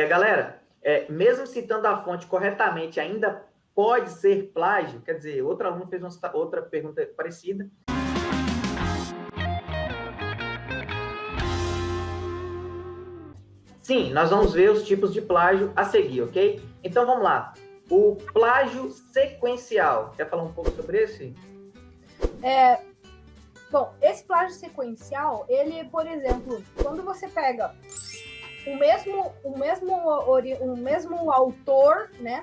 Galera, mesmo citando a fonte corretamente, ainda pode ser plágio? Quer dizer, outro aluno fez outra pergunta parecida. Sim, nós vamos ver os tipos de plágio a seguir, ok? Então, vamos lá. O plágio sequencial. Quer falar um pouco sobre esse? Bom, esse plágio sequencial, ele, por exemplo, quando você pega o mesmo autor, né?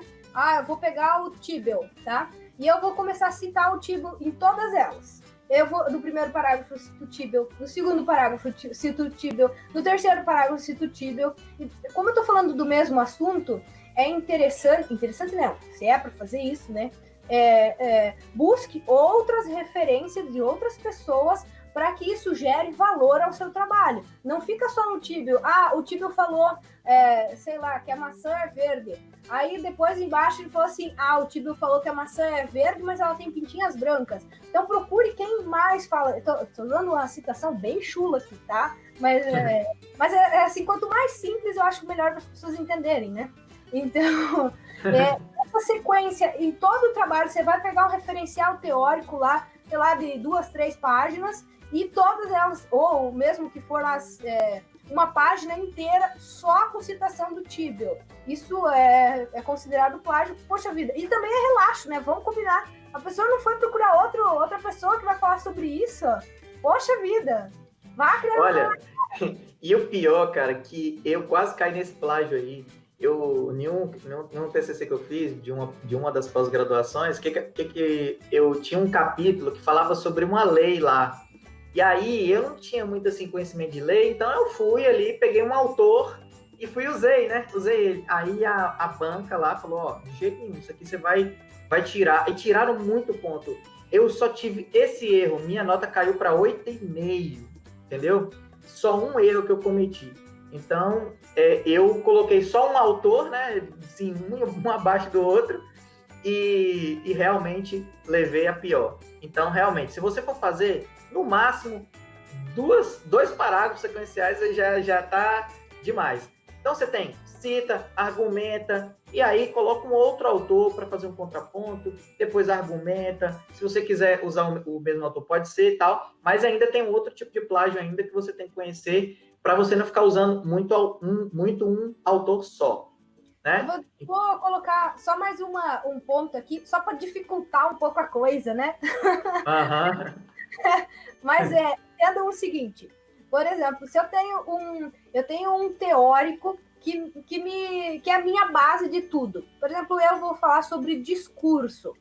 Eu vou pegar o Tibble, tá? E eu vou começar a citar o Tibble em todas elas. Eu vou, no primeiro parágrafo, eu cito o Tibble, no segundo parágrafo, eu cito o Tibble, no terceiro parágrafo, eu cito o Tibble. E como eu tô falando do mesmo assunto, é interessante não, se é para fazer isso, né? Busque outras referências de outras pessoas para que isso gere valor ao seu trabalho. Não fica só no Tibble. O Tibble falou, sei lá, que a maçã é verde. Aí depois embaixo ele falou assim, o Tibble falou que a maçã é verde, mas ela tem pintinhas brancas. Então procure quem mais fala. Estou dando uma citação bem chula aqui, tá? Mas assim, quanto mais simples, eu acho melhor para as pessoas entenderem, né? Então, essa sequência, em todo o trabalho, você vai pegar um referencial teórico lá, sei lá, de 2, 3 páginas, e todas elas, ou mesmo que for uma página inteira só com citação do Tibble. Isso é considerado plágio, poxa vida. E também é relaxo, né? Vamos combinar. A pessoa não foi procurar outra pessoa que vai falar sobre isso. Poxa vida. Vá criar. Olha, e o pior, cara, que eu quase caí nesse plágio aí. Num TCC que eu fiz, de uma das pós-graduações, que eu tinha um capítulo que falava sobre uma lei lá. E aí, eu não tinha muito assim, conhecimento de lei, então eu fui ali, peguei um autor e usei ele. Aí a banca lá falou, de jeito nenhum, isso aqui você vai tirar. E tiraram muito ponto. Eu só tive esse erro, minha nota caiu para 8,5, entendeu? Só um erro que eu cometi. Então, eu coloquei só um autor, né? Assim, um abaixo do outro, e realmente levei a pior. Então, realmente, se você for fazer, no máximo, 2 parágrafos sequenciais, aí já tá demais. Então, você cita, argumenta, e aí coloca um outro autor para fazer um contraponto, depois argumenta. Se você quiser usar o mesmo autor, pode ser e tal, mas ainda tem outro tipo de plágio ainda que você tem que conhecer para você não ficar usando muito um autor só, né? Eu vou colocar só mais um ponto aqui, só para dificultar um pouco a coisa, né? Mas entenda o seguinte, por exemplo, se eu tenho um teórico que é a minha base de tudo. Por exemplo, eu vou falar sobre discurso.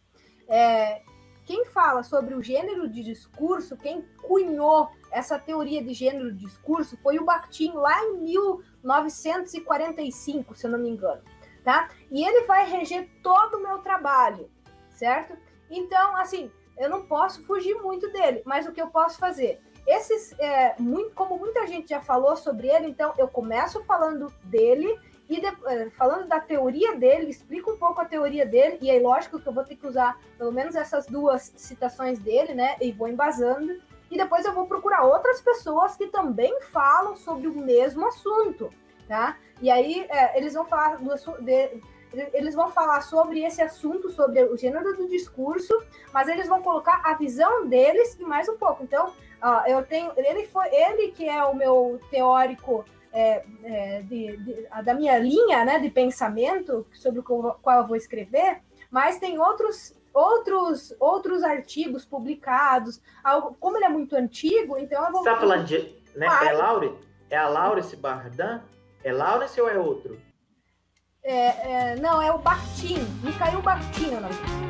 Quem fala sobre o gênero de discurso, quem cunhou essa teoria de gênero de discurso foi o Bakhtin, lá em 1945, se eu não me engano, tá? E ele vai reger todo o meu trabalho, certo? Então, assim, eu não posso fugir muito dele, mas o que eu posso fazer? Como muita gente já falou sobre ele, então eu começo falando dele, e falando da teoria dele, explico um pouco a teoria dele, e aí lógico que eu vou ter que usar pelo menos essas 2 citações dele, né, e vou embasando, e depois eu vou procurar outras pessoas que também falam sobre o mesmo assunto, tá? E aí eles vão falar sobre esse assunto, sobre o gênero do discurso, mas eles vão colocar a visão deles e mais um pouco. Então, ele que é o meu teórico da minha linha, né, de pensamento sobre o qual eu vou escrever, mas tem outros artigos publicados. Como ele é muito antigo, então eu vou... Você está falando de... Né, é a Laurence Bardan? É Laurence ou é outro? Não, é o Bakhtin. Mikhail Bakhtin, o nome dele.